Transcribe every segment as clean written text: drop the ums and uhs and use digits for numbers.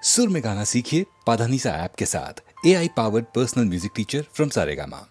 सुर में गाना सीखिए पाधानीसा ऐप के साथ। AI powered personal music teacher from Saregama.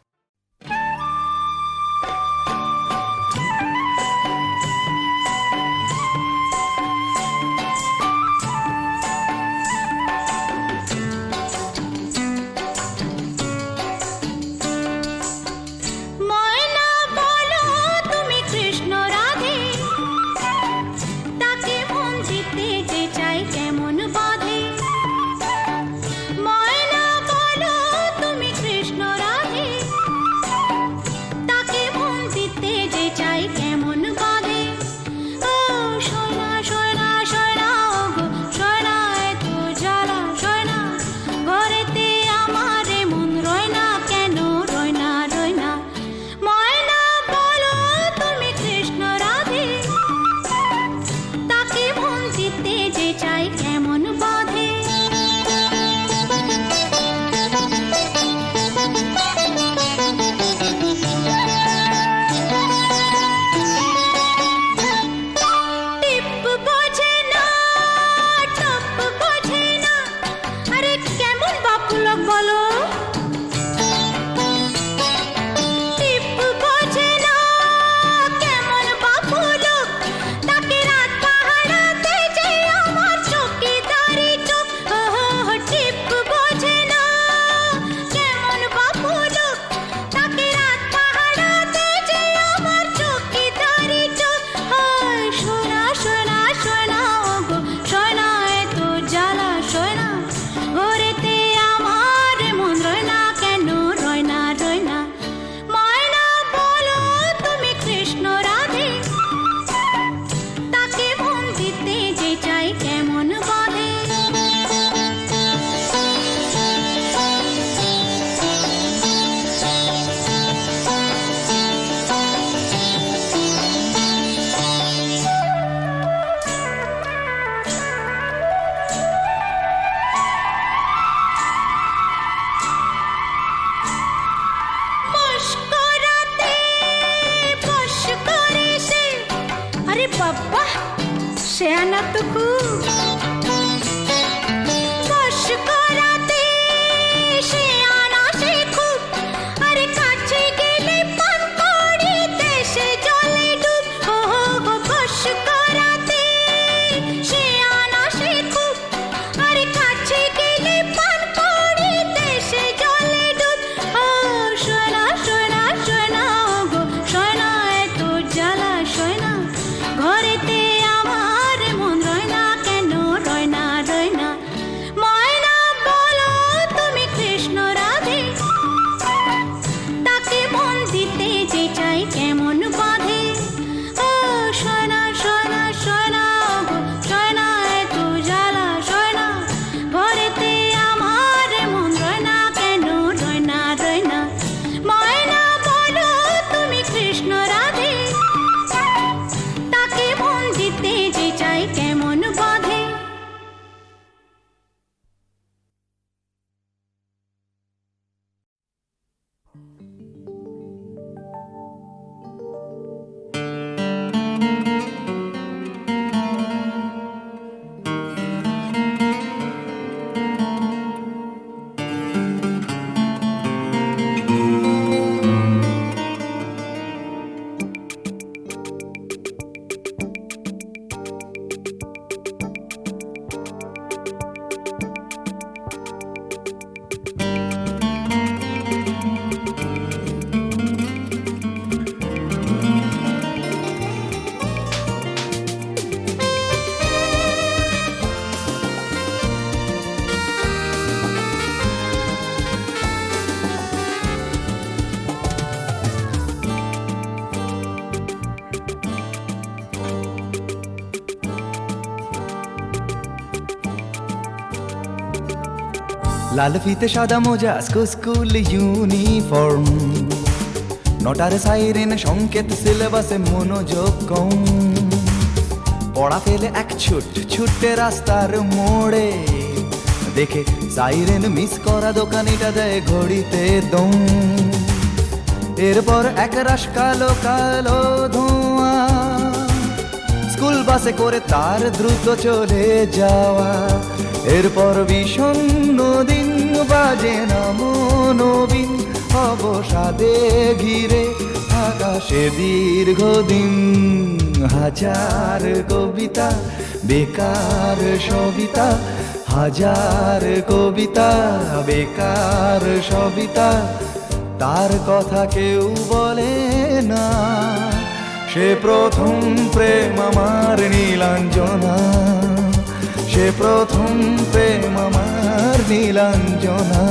লাল ফিতে সাদা মোজা স্কুল ইউনিফর্ম, নটার সাইরেন সংকেত সিলেবাসে মনোযোগ কম। পড়া ফেলে এক ছুটে রাস্তার মোড়ে, দেখে সাইরেন মিস করা দোকানিটা দেয় ঘড়িতে দম। এরপর এক রাশ কালো কালো ধোঁয়া, স্কুল বাসে করে তার দ্রুত চলে যাওয়া। এরপর বিষণ্ণ দিন বাজে না মনোবিন অবসাদে ঘিরে আকাশে দীর্ঘদিন হাজার কবিতা বেকার সবিতা হাজার কবিতা বেকার সবিতা তার কথা কেউ বলে না সে প্রথম প্রেম আমার নীলাঞ্জনা সে প্রথম প্রেম আমার নীলাঞ্জনা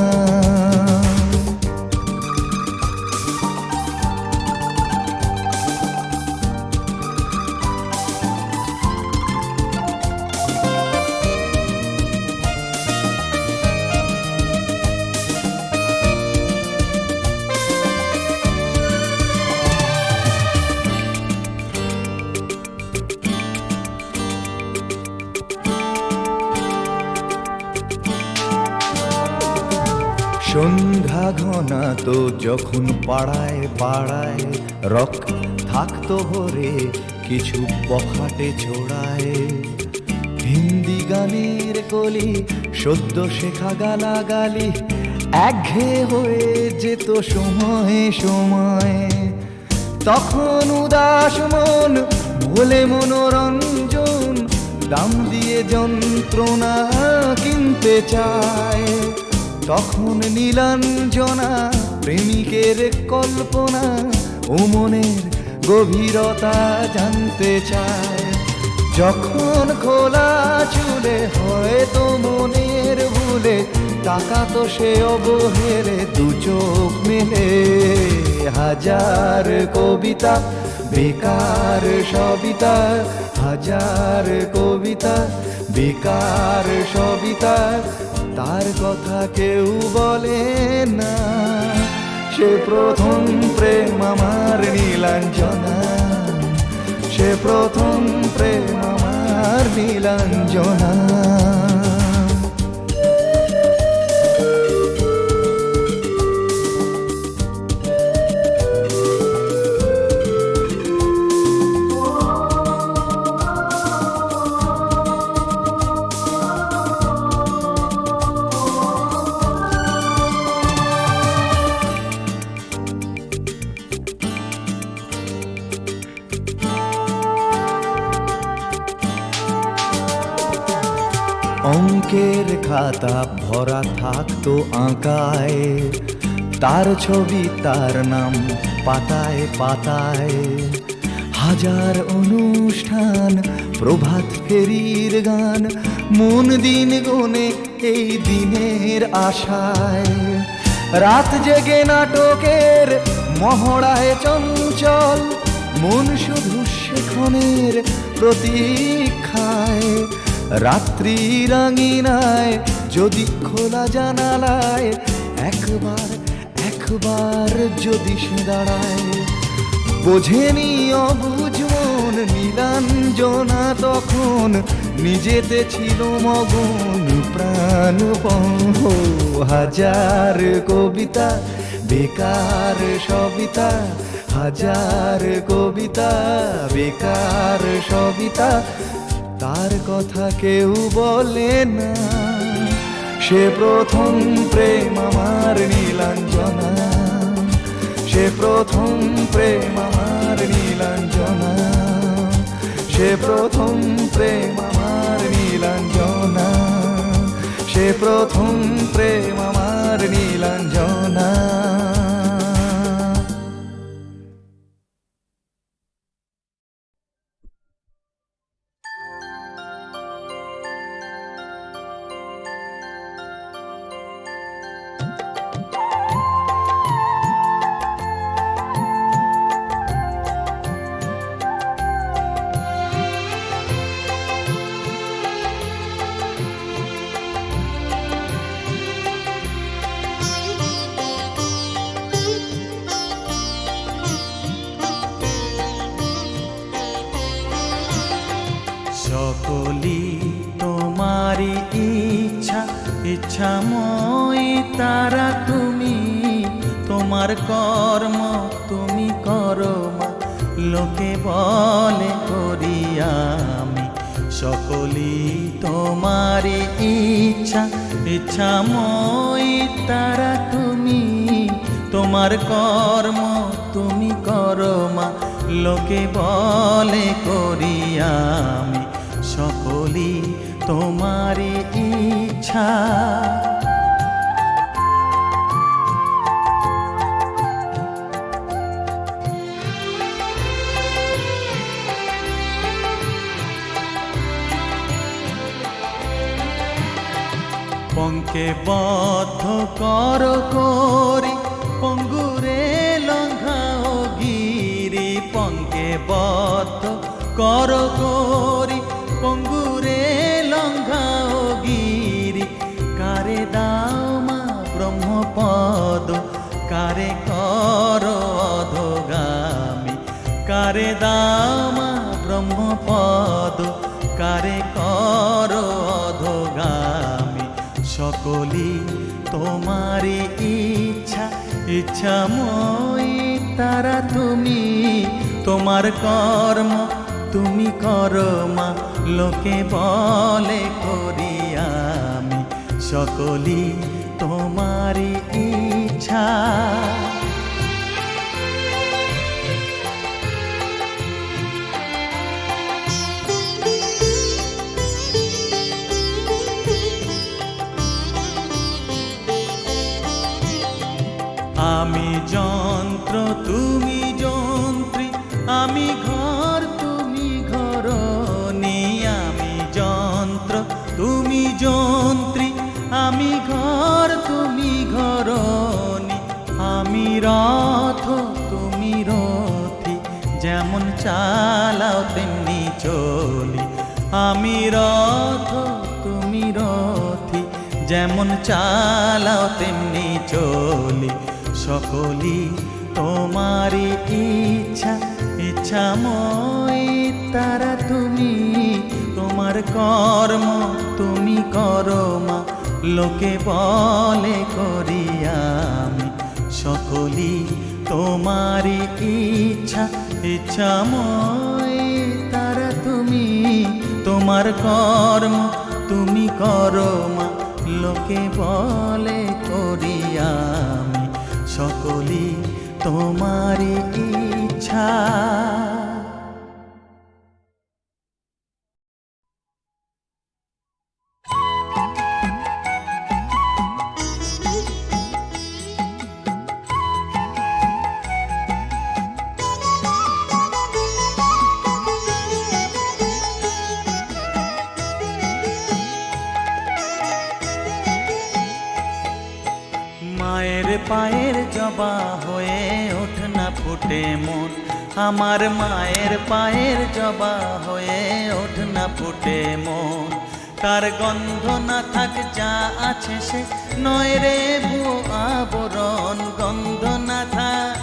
সন্ধ্যা ঘনা তো যখন পাড়ায় পাড়ায় রক থাকতো ভরে কিছু বখাটে ছোড়ায় হিন্দি গানের কলি সদ্য শেখা গালাগালি একঘেয়ে হয়ে যেত সময়ে সময়ে তখন উদাস মন ভোলে মনোরঞ্জন দাম দিয়ে যন্ত্রণা কিনতে চায় তখন নীলাঞ্জনা প্রেমিকের কল্পনা ও মনের গভীরতা জানতে চায় যখন খোলা চুলে হয়তো মনের ভুলে টাকা তো সে অবহেলে দু চোখ মেলে হাজার কবিতা বেকার সবিতা হাজার কবিতা বেকার সবিতা তার কথা কেউ বলে না সে প্রথম প্রেম আমার নীলাঞ্জনা সে প্রথম প্রেম আমার নীলাঞ্জনা অঙ্কের খাতা ভরা থাকতো আঁকায় তার ছবি তার নাম পাতায় পাতায় হাজার অনুষ্ঠান প্রভাত ফেরির গান মন দিন গুনে এই দিনের আশায় রাত জেগে নাটকের মহড়ায় চঞ্চল মন শুধু সেক্ষণের প্রতীক্ষায় রাত্রি রাঙিনায় যদি খোলা জানালায় একবার একবার যদি সে দাঁড়ায় বোঝেনি অবুঝ মন নীলাঞ্জনা তখন নিজেতে ছিল মগন প্রাণপণ হাজার কবিতা বেকার সবিতা হাজার কবিতা বেকার সবিতা তার কথা কেউ বলে না সে প্রথম প্রেম আমার নীলাঞ্জনা সে প্রথম প্রেম আমার নীলাঞ্জনা সে প্রথম প্রেম আমার নীলাঞ্জনা সে প্রথম প্রেম আমার নীলাঞ্জনা সকলি তোমারি ইচ্ছা ইচ্ছাময় তারা তুমি তোমার কর্ম তুমি করো মা লোকে বলে করি আমি সকলি তোমারই ইচ্ছা, ইচ্ছাময়ী তারা তুমি, তোমার কর্ম তুমি করো মা, লোকে বলে করি আমি, সকলি তোমারই ইচ্ছা। পঙ্কে বদ্ধ কর করি পঙ্গুরে লঙ্ঘাও গিরি, পঙ্কে বদ্ধ কর করি পঙ্গুরে লঙ্ঘাও গিরি, কারে দাও মা ব্রহ্মপদ, কারে কর অধোগামী, কারে দাও মা ব্রহ্মপদ, কারে কর অধোগামী, সকলি তোমারই ইচ্ছা, ইচ্ছাময়ী তারা তুমি, তোমার কর্ম তুমি করো মা, লোকে বলে করি আমি, সকলি তোমারই ইচ্ছা। আমি যন্ত্র তুমি যন্ত্রী, আমি ঘর তুমি ঘরণী, আমি যন্ত্র তুমি যন্ত্রী, আমি ঘর তুমি ঘরণী, আমি রথ তুমি রথী, যেমন চালাও তেমনি চলি, আমি রথ তুমি রথী, যেমন চালাও তেমনি চলি, সকলি তোমারই ইচ্ছা, ইচ্ছাময়ী তারা তুমি, তোমার কর্ম তুমি করো মা, লোকে বলে করি আমি, সকলি তোমারই ইচ্ছা, ইচ্ছাময়ী তারা তুমি, তোমার কর্ম তুমি করো মা, লোকে বলে করি আমি, সকলি তোমারই ইচ্ছা। মায়ের পায়ের জবা হয়ে ওঠ না ফুটে মন, আমার মায়ের পায়ের জবা হয়ে ওঠ না ফুটে মন, তার গন্ধ না থাক যা আছে সে নয় রে ভুয়ো আবরণ, গন্ধ না থাক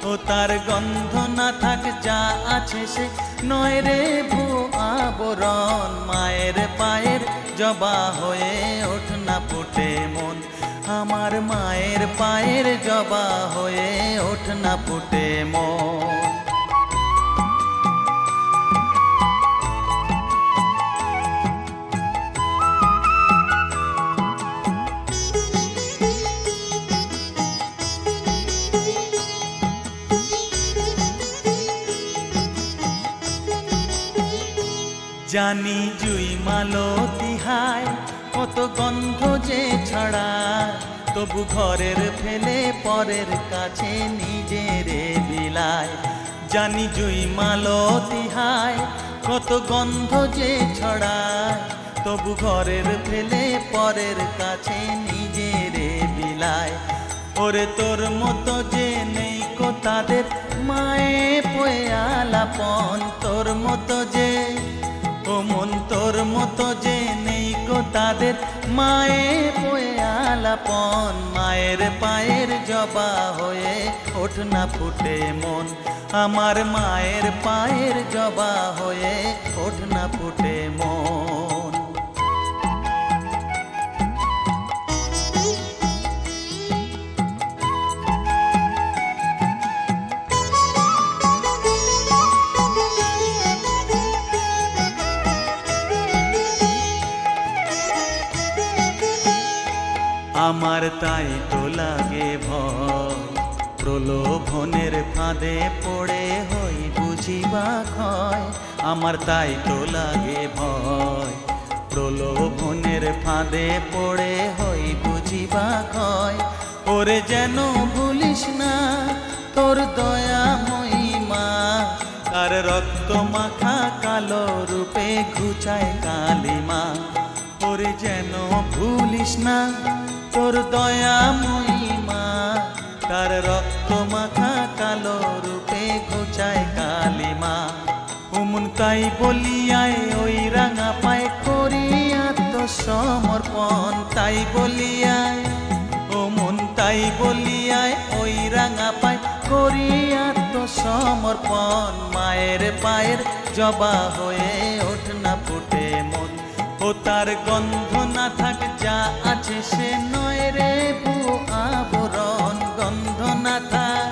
ও তার গন্ধ না থাক যা আছে সে নয় রে ভুয়ো আবরণ, মায়ের পায়ের জবা হয়ে ওঠ না ফুটে মন, আমার মায়ের পায়ের জবা হয়ে ওঠ না ফুটে মন। জানি জুই মালতী হায় কত গন্ধ যে ছড়ায়, তবু ঘরের ফেলে পরের কাছে নিজেরে বিলায়, জানি জুই মালতী হায় কত গন্ধ যে ছড়ায়, তবু ঘরের ফেলে পরের কাছে নিজেরে বিলায়, ওরে তোর মতো যে নেই কো তাদের মায়ে পয়ে আলাপন, তোর মতো যে ও মন তোর মতো যে নেই কো তাদের মায়ে পয়ে আলাপন, মায়ের পায়ের জবা হয়ে ওঠ না ফুটে মন, আমার মায়ের পায়ের জবা হয়ে ওঠ না ফুটে মন। আমার তাই তো লাগে ভয়, প্রলোভনের ফাঁদে পড়ে হই বুঝিবা ক্ষয়। আমার তাই তো লাগে ভয়, প্রলোভনের ফাঁদে পড়ে হই বুঝিবা ক্ষয়। ওরে যেন ভুলিস না তোর দয়া মহিমা, তার রক্ত মাখা কালো রূপে ঘুচায় কালিমা। ওরে যেন ভুলিস না তোর দয়া মহিমা, তার রক্ত মাখা কালো রূপে ঘুচায় কালিমা। ওমন তাই বলিয়ায় ওই রাঙা পায় করি আত্মসমর্পণ, তাই বলিয়ায় ওমন তাই বলিয়ায় ওই রাঙা পায় করি আত্মসমর্পণ। মায়ের পায়ের জবা হয়ে ওঠ না ফুটে মন, ও তার গন্ধ না থাক যা আছে সে নয় রে ভুয়ো আবরণ। গন্ধ না থাক,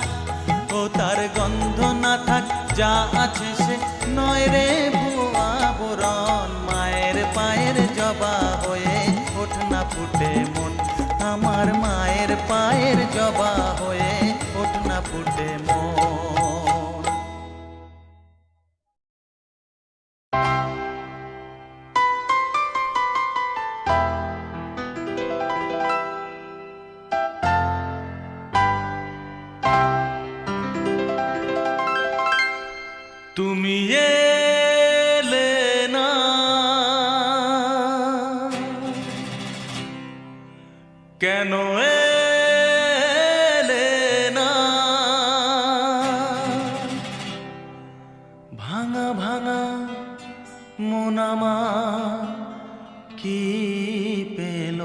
ও তার গন্ধ না থাক যা আছে সে নয় রে ভুয়ো আবরণ। মায়ের পায়ের জবা হয়ে ওঠ না ফুটে মন, আমার মায়ের পায়ের জবা হয়ে ওঠ না ফুটে মন। তুমি এলে না, কেন এলে না, ভাঙা ভাঙা মন আমার কি পেল।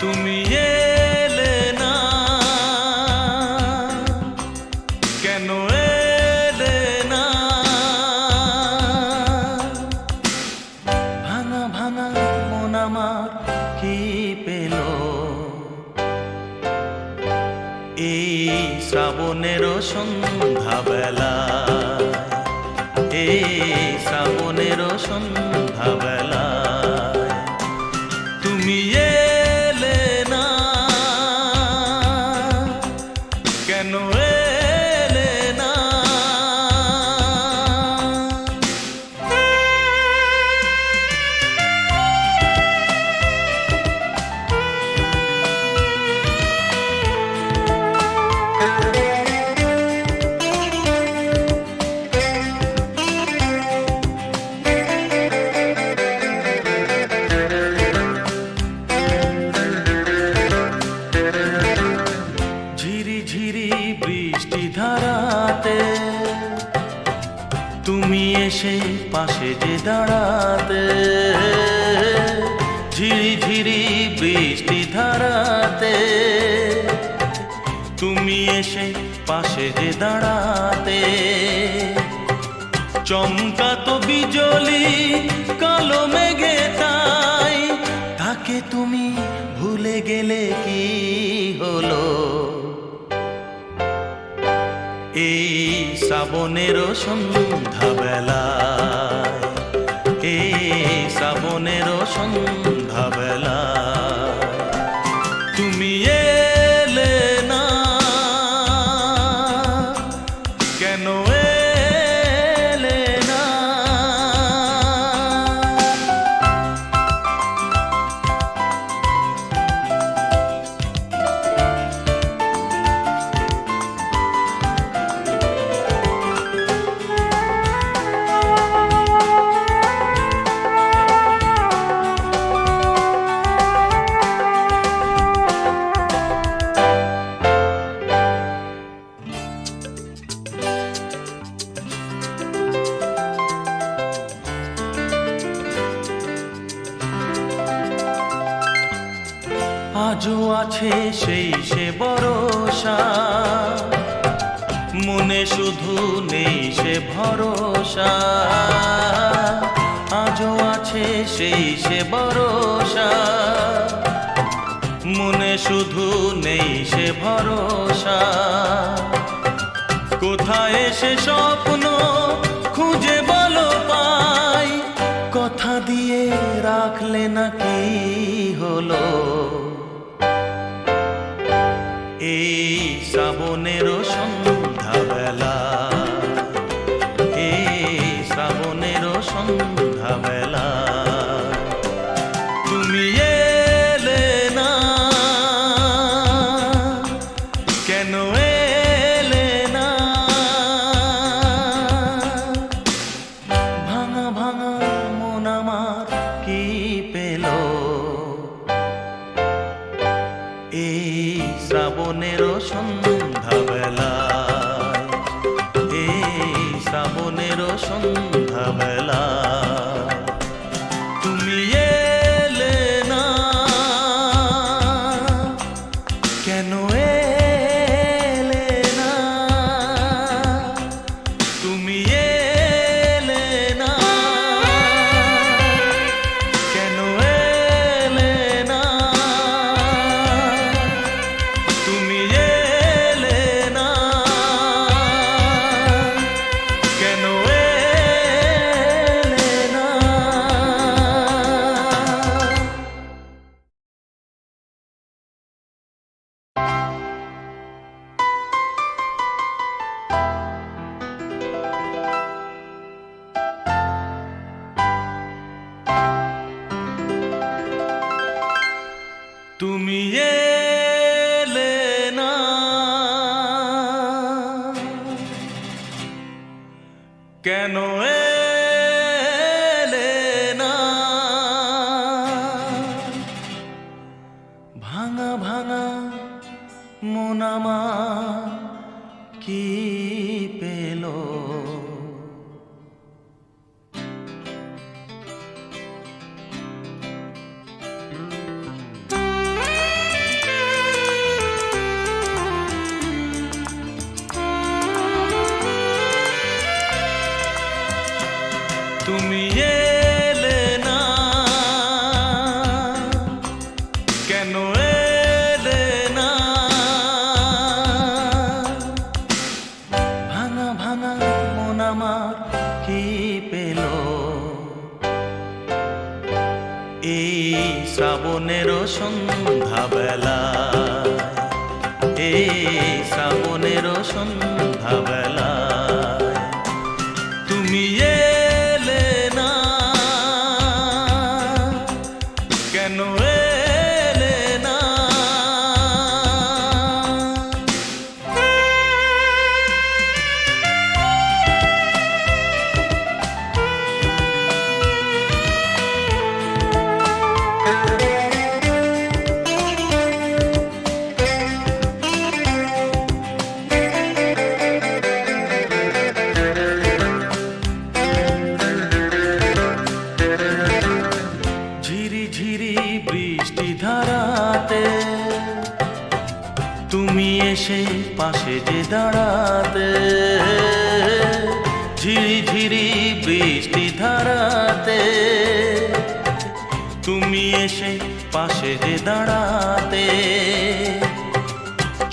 তুমি এলে না, কেন এলে না, ভাঙা ভাঙা মন আমার কি পেল। এই শ্রাবণেরও সন্ধ্যাবেলা, এই শ্রাবণেরও সন্ধ্যাবেলা তুমি এলে না, কেন এলে না। ঝিরি ঝিরি বৃষ্টি ধারাতে তুমি এসে পাশে যে দাঁড়াতে। ঝিরি ঝিরি বৃষ্টি ধারাতে তুমি এসে পাশে যে দাঁড়াতে। চমকাতো বিজলি কালো মেঘে তাই, তাকে তুমি ভুলে গেলে কি হলো। এই শ্রাবণেরও সন্ধ্যাবেলায়, এই শ্রাবণেরও সন্ধ্যাবেলায় তুমি এলে না, কেন এলে না। আজও আছে সেই সে ভরসা, মনে শুধু নেই সে ভরসা। আজ আজও আছে সেই সে ভরসা, মনে শুধু নেই সে ভরসা। কোথায় সে স্বপ্ন খুঁজে বলো পাই, কথা দিয়ে রাখলে না কি হলো। এই শ্রাবণেরও সন্ধ্যাবেলা, এই শ্রাবণেরও সন্ধ্যাবেলা, তুমি এলে না, কেন এলে না। ভাঙা ভাঙা মন আমার কি পেল, এই শ্রাবণেরও সন্ধ্যাবেলা, এই শ্রাবণেরও সন্ধ্যাবেলা, তুমি এলে না, কেন এলে না, তুমি এলে না, কেন এলে না, তুমি এলে না, কেন এলে না। তুমি এলে না, কেন এলে না। ভাঙা ভাঙা মন আমার কি পেল। তুমি এলে না, কেন এলে না। ভাঙা ভাঙা মন আমার কি পেল, এই শ্রাবণেরও সন্ধ্যাবেলা, এই শ্রাবণেরও সন্ধ্যাবেলা, তুমি এলে না, কেন এলে না। ঝিরি ঝিরি বৃষ্টি ধারাতে তুমি এসে পাশে যে দাঁড়াতে, ঝিরি ঝিরি বৃষ্টি ধারাতে তুমি এসে পাশে যে দাঁড়াতে।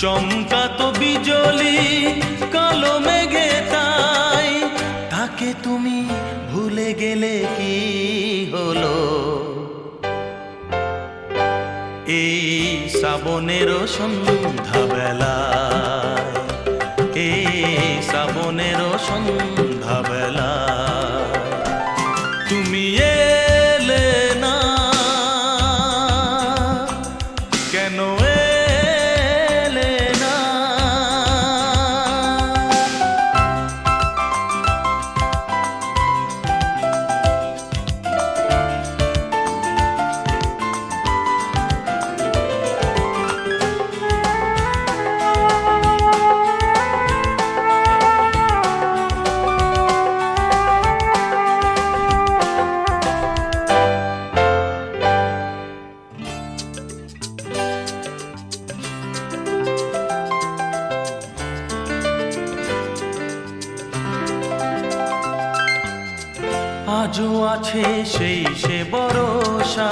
চমকাতো বিজলি কালো মেঘে তাই, তাকে তুমি ভুলে গেলে কি হলো। এই শ্রাবণেরও সন্ধ্যাবেলা, এই শ্রাবণেরও সন্ধ্যাবেলা, তুমি এলে না, কেন এলে না। আজও আছে সেই সে ভরসা,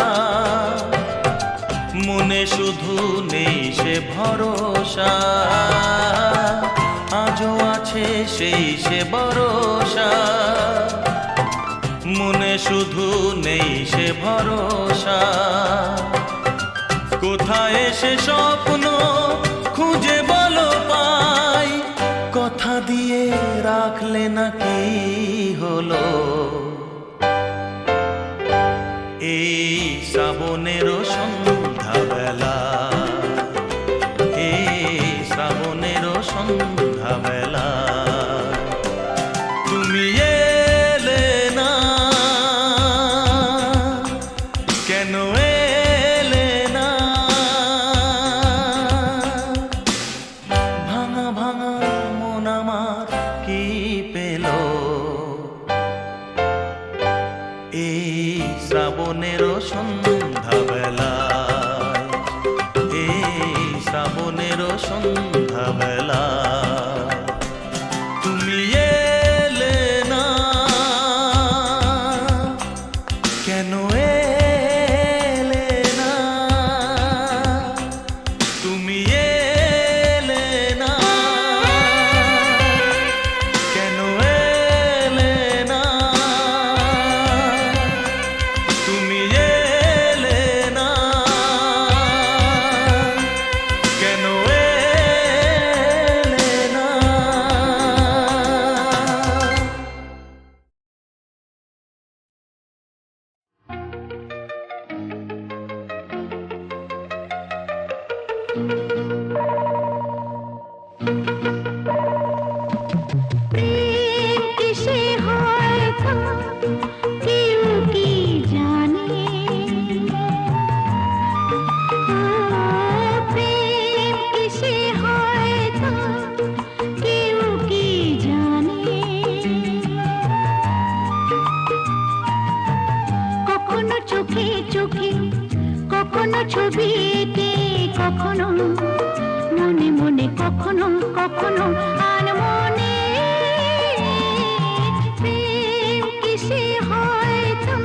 মনে শুধু নেই সে ভরসা। আজও আছে সেই সে ভরসা, মনে শুধু নেই সে ভরসা। কোথায় সে স্বপ্ন খুঁজে বলো পাই, কথা দিয়ে রাখলে নাকি হলো। এই শ্রাবণেরও সন্ধ্যাবেলা, এই শ্রাবণেরও সন্ধ্যাবেলা, তুমি এলে না, কেন এলে না? ভাঙা ভাঙা মন আমার কি পেল এই শ্রাবণেরও সন্ধ্যাবেলায়, এই শ্রাবণেরও সন্ধ্যাবেলা, তুমি এলে না, কেন এলে না? তুমি এলে না, কেন এলে না? তুমি এলে না, কেন এলে না? প্রেম কিসে হয় তা কেউ কি জানে? প্রেম কিসে হয় তা কেউ কি জানে? কখনো চোখে চোখে, কখনো ছবি এঁকে, কখনো মনে মনে, কখনো কখনো আনমনে। প্রেম কিসে হয় তা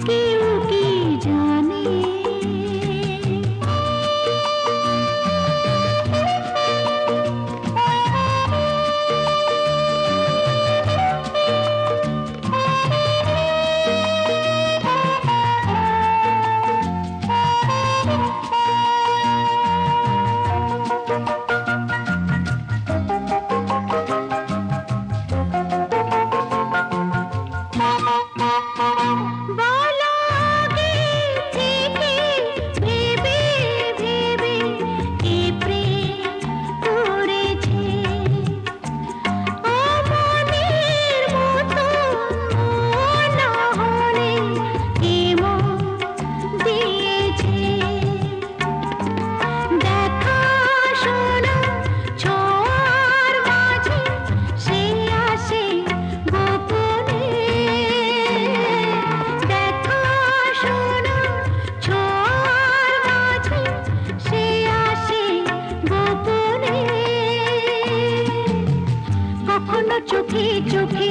কেউ কি জানে? বলো আগে থেকে ভেবে ভেবে কি প্রেম করেছে, অমনের মতো না হলে কি মন দিয়েছে। দেখা শোনা ছোঁয়ার মাঝে সে আসে গোপনে। দেখা শোনা ছোঁয়ার মাঝে সে আসে গোপনে। কখনো চোখে চোখে,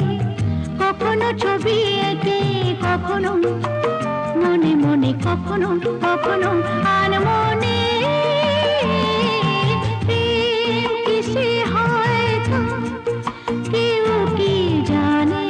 কখনো ছবি এঁকে, কখনো মনে মনে, কখনো কখনো আনমনে। প্রেম কিসে হয় তা কেউ কি জানে?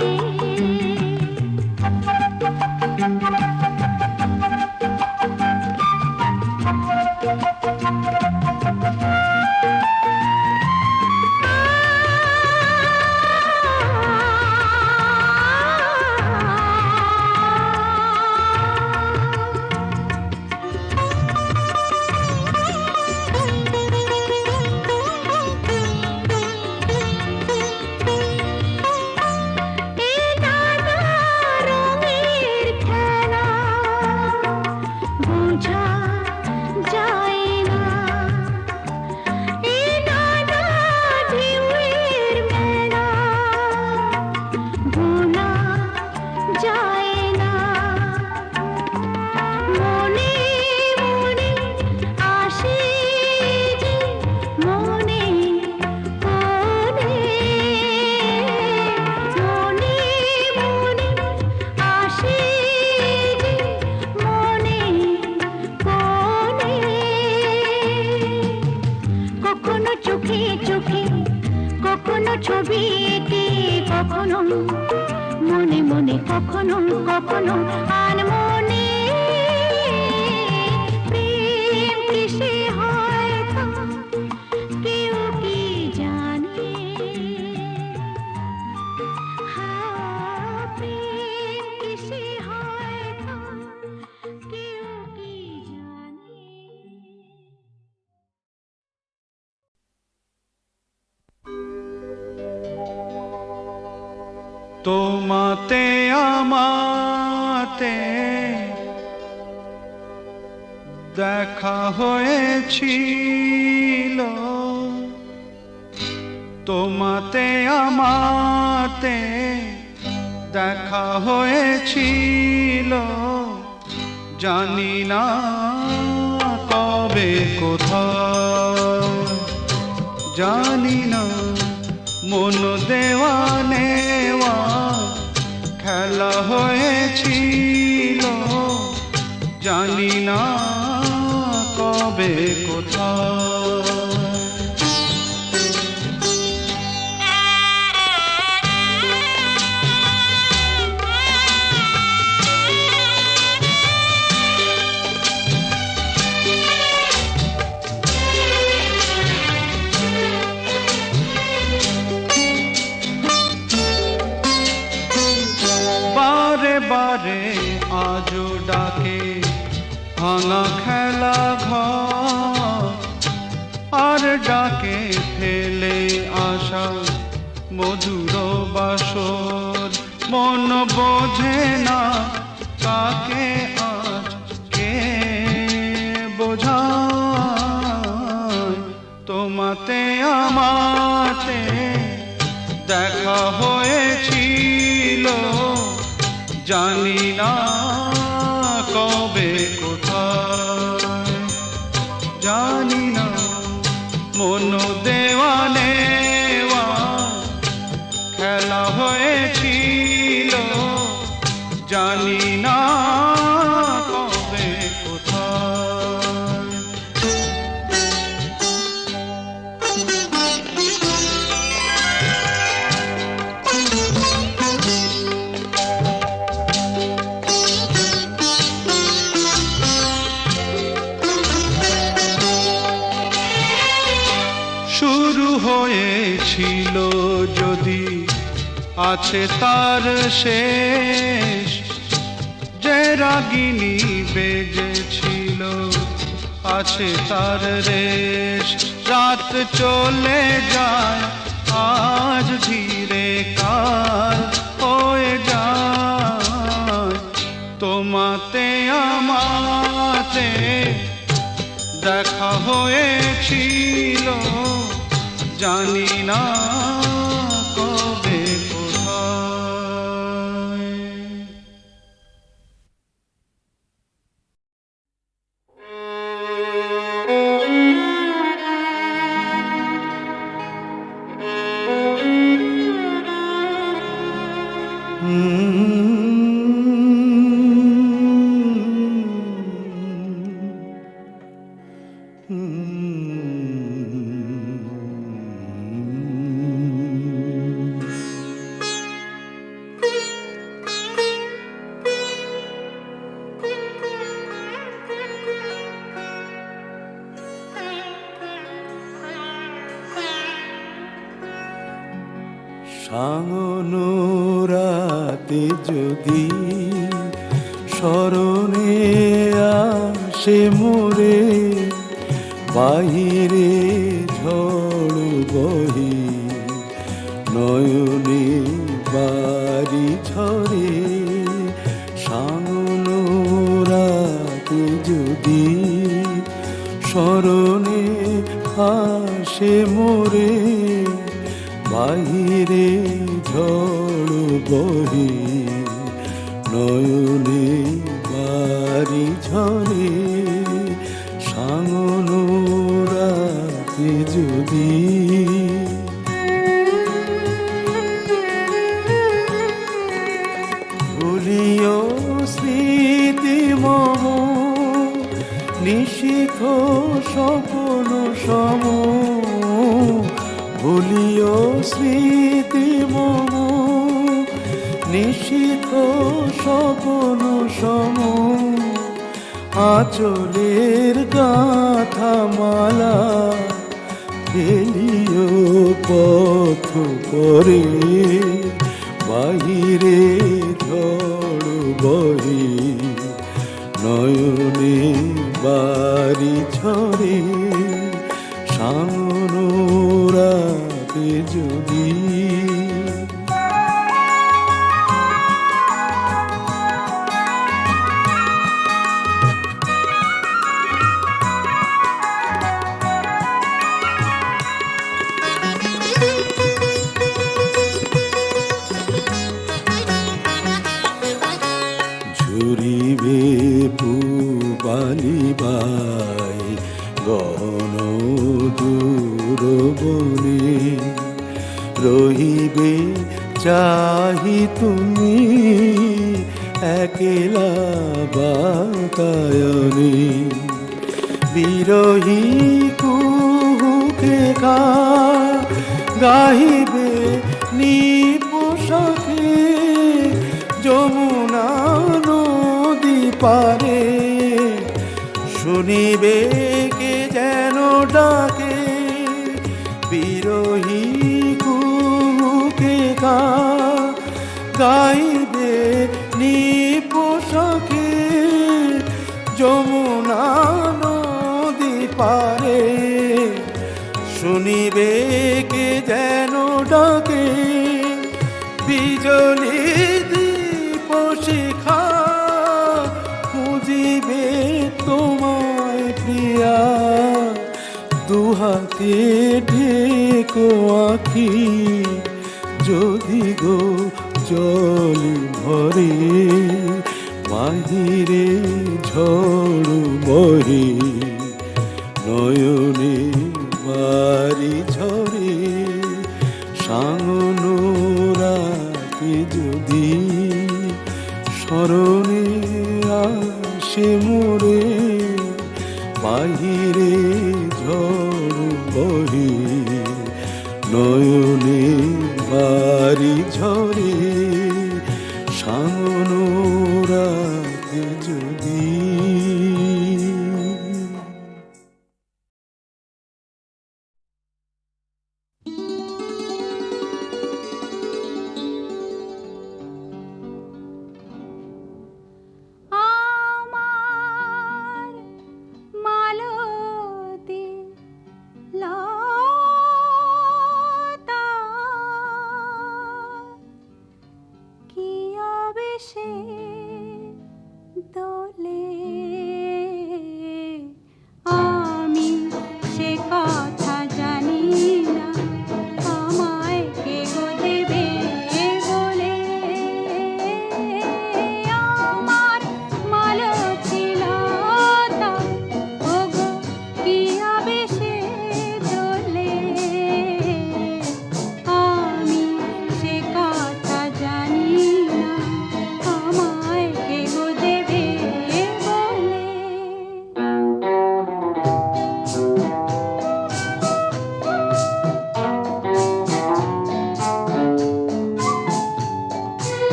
কখনো কখনো আনমনে প্রেম কিসে হয় তা কেউ কি জানে? হ্যাঁ, প্রেম কিসে হয় তা কেউ কি জানে? তোমাতে আমাতে দেখা হয়েছিল, তোমাতে আমাতে দেখা হয়েছিল, জানি না কবে কোথায়, জানি না মন দেওয়া নেওয়া খেলা হয়েছিল, জানি না কবে কোথায়। বারে বারে আজও ডাকে ভাঙা খেলা ঘর, আর ডাকে ফেলে আসা মধুর বাসর, মন বোঝে না কাকে আজ কে বোঝায়। তোমাতে আমাতে দেখা হয়েছিল, জানি না কবে কোথায়, জানি না মন দেওয়া নেওয়া খেলা হয়েছিল, জানি না কবে কোথায়। শুরু হয়েছিল যদি আছে তার শেষ, যে রাগিনী বেজেছিল আছে তার রেশ, রাত চলে যায় আজ ধীরে কাল হয়ে যায়। তোমাতে আমাতে দেখা হয়েছিল, জানি না কবে কোথায়। সাঙ্গনো রাতে যদি স্মরণে আসে মোরে, বাহিরে ঝড় বহে নয়নে বাড়ি ঝরে। সাঙ্গনো রাতে যদি স্মরণে আসে মোরে, বাহিরে ঝড় বহে নয়নে বাড়ি ঝরে। সাঙ্গনো রাতে যদি ভুলিও স্মৃতি মম নিশীথ স্বপ্ন সম, ভুলিও স্মৃতি মম নিশীথ স্বপন সম আঁচলের গাথা মালা ফেলিও পথ পরে বাহিরে ঝড় বহে নয়নে বাড়ি ঝরে সামনোরাতে যদি ঝুরিবে পুবালিবাই গহন দূর বনে রহিবে চাহি তুমি একলা বাতায়নে বিরহী কুহুকে গাহিবে নিপোষাকে যমুনা নদী পারে শুনিবে কে যেন ডাকে বিরহী কুহুকে গাইবে নিপোষাকে যমুনা নদী পারে শুনিবে কে যেন ডাকে বিজলি দীপ শিখা খুঁজিবে তোমায় প্রিয়া দুহাতে ঢেকো আঁখি যদি গো জল ভরে বাহিরে ঝড় বহে নয়নে বাড়ি ঝরে সাঙনোরাতে যদি স্মরণে আসে মোরে বাহিরে ঝড় বহে নয়নে বাড়ি ঝরে সাঙনোরাতে যদি আমার মালতী লা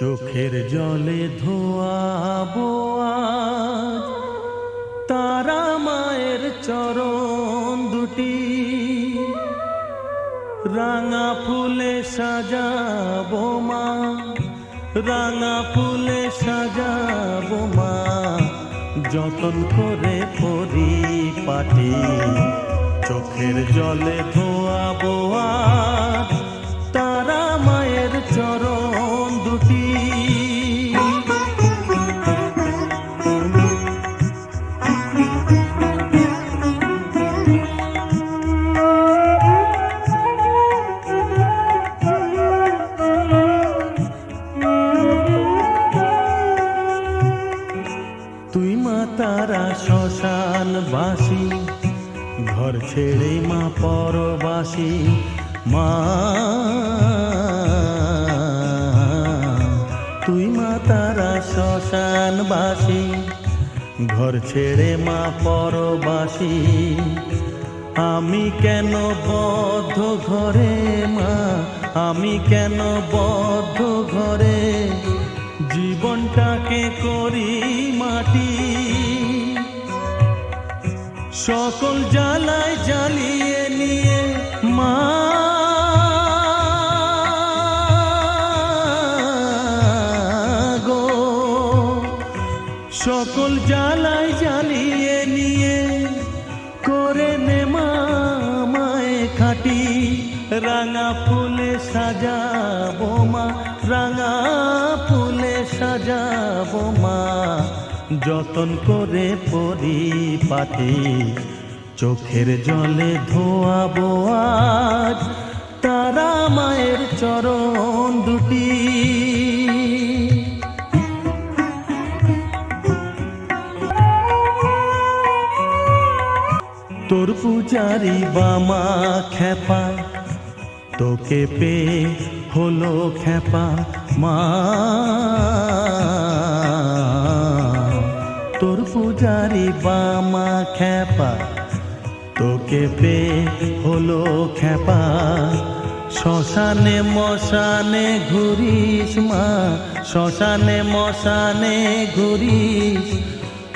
চোখের জলে ধোয়াবো আজ তারা মায়ের চরণ দুটি, রাঙা ফুলে সাজাবো মা, রাঙা ফুলে সাজাবো মা, যতন করে পরিপাটি। চোখের জলে ধোয়াবো আজ তারা মায়ের চরণ দুটি। তুই মা তারা শ্মশানবাসী, ঘর ছেড়ে মা পরবাসী। মা তুই মা তারা শ্মশানবাসী, ঘর ছেড়ে মা পরবাসী। আমি কেন বদ্ধ ঘরে মা, আমি কেন বদ্ধ ঘরে, জীবনটাকে করি মাটি। সকল জ্বালায় জ্বালিয়ে নিয়ে মা গো, সকল জ্বালায় জ্বালিয়ে নিয়ে করে নে মা মায়ে খাটি। রাঙা ফুলে সাজাবো মা, রাঙা ফুলে সাজাবো মা, যতন করে পরিপাটি। চোখের জলে ধোয়াবো আজ তারা মায়ের চরণ দুটি। তোর পূজারি বামা খেপা, তোকে পেয়ে হলো খেপা মা। তোর পূজারি বামা খেপা, তোকে পেয়ে হলো খেপা। শ্মশানে মশানে ঘুরিস মা, শ্মশানে মশানে ঘুরিস।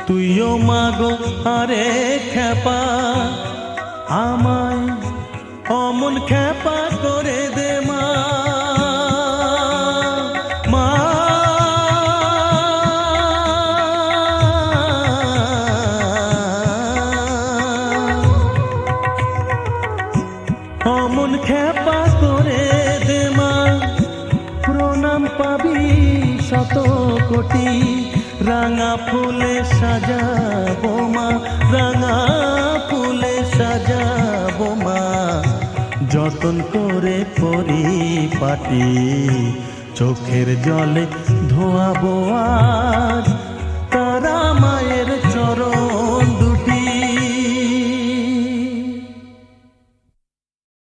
তুইও মাগো আরে খেপা, আমায় অমন খেপা করে দে মা। মা অমন খেপা করে দে মা, প্রণাম পাবি শত কোটি। রাঙা ফুলে সাজাবো মা, রাঙা ফুলে সাজাবো মা, যতন করে পরিপাটি। চোখের জলে ধোয়াবো আজ